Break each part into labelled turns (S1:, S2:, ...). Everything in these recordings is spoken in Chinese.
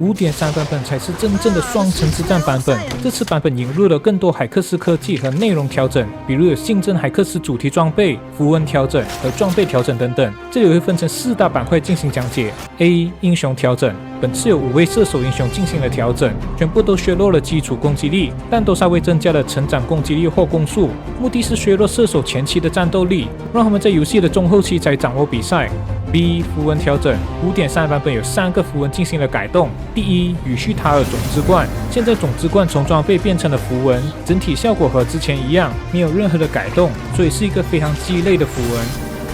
S1: 5.3 版本才是真正的双城之战版本。这次版本引入了更多海克斯科技和内容调整，比如有新增海克斯主题装备、符文调整和装备调整等等。这里会分成4大板块进行讲解。A. 英雄调整，本次有5位射手英雄进行了调整，全部都削弱了基础攻击力，但都稍微增加了成长攻击力或攻速，目的是削弱射手前期的战斗力，让他们在游戏的中后期才掌握比赛。B. 符文调整，5.3 版本有3个符文进行了改动。第一，宇绪塔尔种子冠，现在种子冠从装备变成了符文，整体效果和之前一样，没有任何的改动，所以是一个非常鸡肋的符文。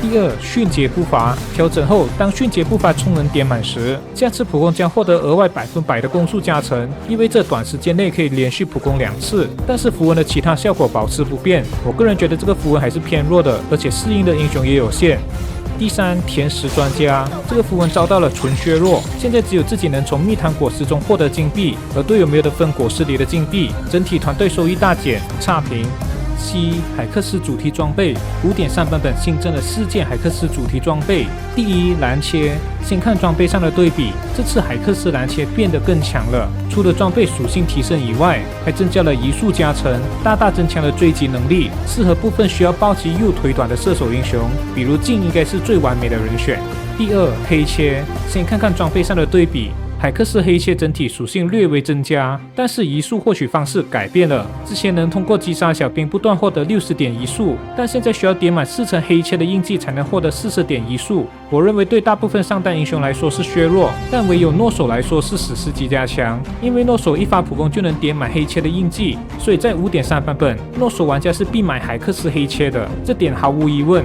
S1: 第二，迅捷步伐调整后，当迅捷步伐充能点满时，下次普攻将获得额外100%的攻速加成，意味着短时间内可以连续普攻2次。但是符文的其他效果保持不变，我个人觉得这个符文还是偏弱的，而且适应的英雄也有限。第三，甜食专家，这个符文遭到了纯削弱，现在只有自己能从蜜糖果实中获得金币，而队友没有得分果实里的金币，整体团队收益大减，差评。C. 海克斯主题装备，5.3 版本新增了4件海克斯主题装备。第一，蓝切。先看装备上的对比，这次海克斯蓝切变得更强了，除了装备属性提升以外，还增加了移速加成，大大增强了追击能力，适合部分需要暴击又腿短的射手英雄，比如镜应该是最完美的人选。第二，黑切。先看看装备上的对比。海克斯黑切整体属性略微增加，但是移速获取方式改变了。之前能通过击杀小兵不断获得60点移速，但现在需要点满4层黑切的印记才能获得40点移速。我认为对大部分上单英雄来说是削弱，但唯有诺手来说是史诗级加强，因为诺手一发普攻就能点满黑切的印记，所以在5.3 版本，诺手玩家是必买海克斯黑切的，这点毫无疑问。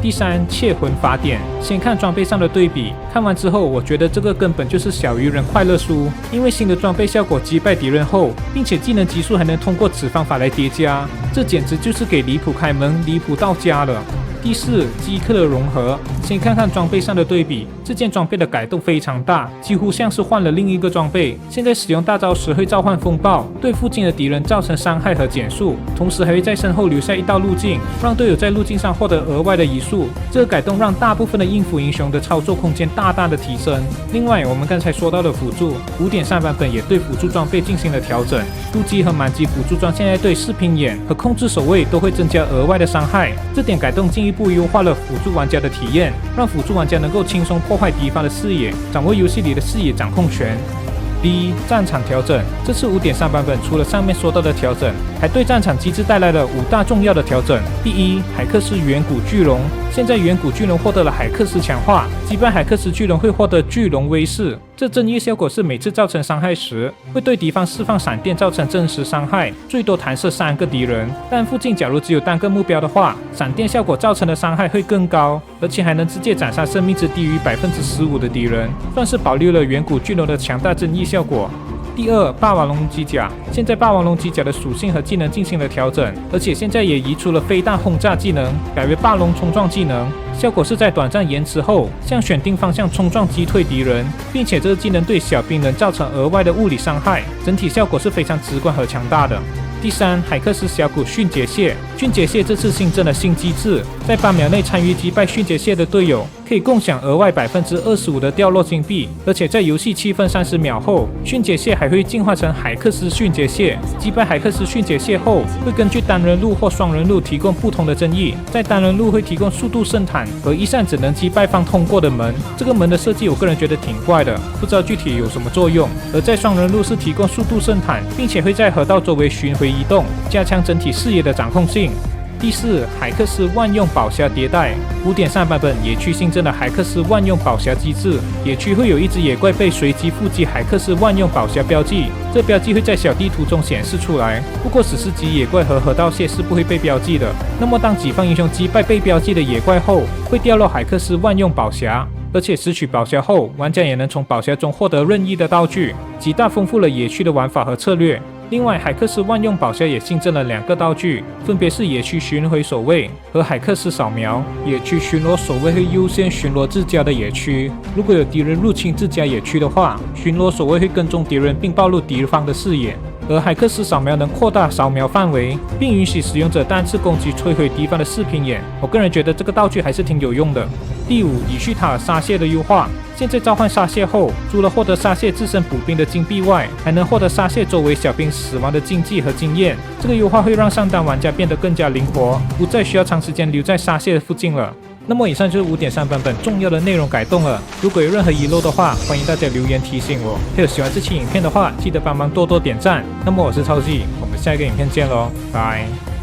S1: 第三，窃魂法典。先看装备上的对比，看完之后，我觉得这个根本就是小鱼人快乐书，因为新的装备效果击败敌人后，并且技能级数还能通过此方法来叠加，这简直就是给离谱开门，离谱到家了。第四，饥客的融合。先看看装备上的对比，这件装备的改动非常大，几乎像是换了另一个装备。现在使用大招时会召唤风暴，对附近的敌人造成伤害和减速，同时还会在身后留下一道路径，让队友在路径上获得额外的移速。这个改动让大部分的应付英雄的操作空间大大的提升。另外，我们刚才说到的辅助，5.3 版本也对辅助装备进行了调整，突击和满级辅助装现在对视频眼和控制守卫都会增加额外的伤害，这点改动进一步优化了辅助玩家的体验，让辅助玩家能够轻松破坏敌方的视野，掌握游戏里的视野掌控权。B. 战场调整。这次5.3 版本除了上面说到的调整，还对战场机制带来了5大重要的调整。第一，海克斯远古巨龙。现在远古巨龙获得了海克斯强化，击败海克斯巨龙会获得巨龙威势。这正义效果是每次造成伤害时，会对敌方释放闪电造成真实伤害，最多弹射3个敌人。但附近假如只有单个目标的话，闪电效果造成的伤害会更高，而且还能直接斩杀生命值低于15%的敌人，算是保留了远古巨龙的强大正义效果。第二，霸王龙机甲。现在霸王龙机甲的属性和技能进行了调整，而且现在也移除了飞弹轰炸技能，改为霸龙冲撞技能。效果是在短暂延迟后，向选定方向冲撞击退敌人，并且这个技能对小兵能造成额外的物理伤害，整体效果是非常直观和强大的。第三，海克斯峡谷迅捷蟹。迅捷蟹这次新增了新机制，在8秒内参与击败迅捷蟹的队友，可以共享额外25%的掉落金币，而且在游戏7分30秒后，迅捷蟹还会进化成海克斯迅捷蟹。击败海克斯迅捷蟹后，会根据单人路或双人路提供不同的正义。在单人路会提供速度圣坦和一扇只能击败方通过的门，这个门的设计我个人觉得挺怪的，不知道具体有什么作用。而在双人路是提供速度圣坦，并且会在河道周围巡回移动，加强整体视野的掌控性。第四，海克斯万用宝匣迭代。5.3 版本野区新增了海克斯万用宝匣机制，野区会有一只野怪被随机附击海克斯万用宝匣标记，这标记会在小地图中显示出来。不过史诗级野怪和河道蟹是不会被标记的。那么当己方英雄击败被标记的野怪后，会掉落海克斯万用宝匣，而且拾取宝匣后，玩家也能从宝匣中获得任意的道具，极大丰富了野区的玩法和策略。另外，海克斯万用宝匣也新增了2个道具，分别是野区巡回守卫和海克斯扫描。野区巡逻守卫会优先巡逻自家的野区，如果有敌人入侵自家野区的话，巡逻守卫会跟踪敌人并暴露敌方的视野。而海克斯扫描能扩大扫描范围，并允许使用者单次攻击摧毁敌方的视频眼。我个人觉得这个道具还是挺有用的。第五，宇绪塔尔沙蟹的优化。现在召唤沙蟹后，除了获得沙蟹自身补兵的金币外，还能获得沙蟹周围小兵死亡的经济和经验。这个优化会让上单玩家变得更加灵活，不再需要长时间留在沙蟹的附近了。那么以上就是 5.3 版本重要的内容改动了。如果有任何遗漏的话，欢迎大家留言提醒我。还有喜欢这期影片的话，记得帮忙多多点赞。那么我是超 G，我们下一个影片见喽，拜。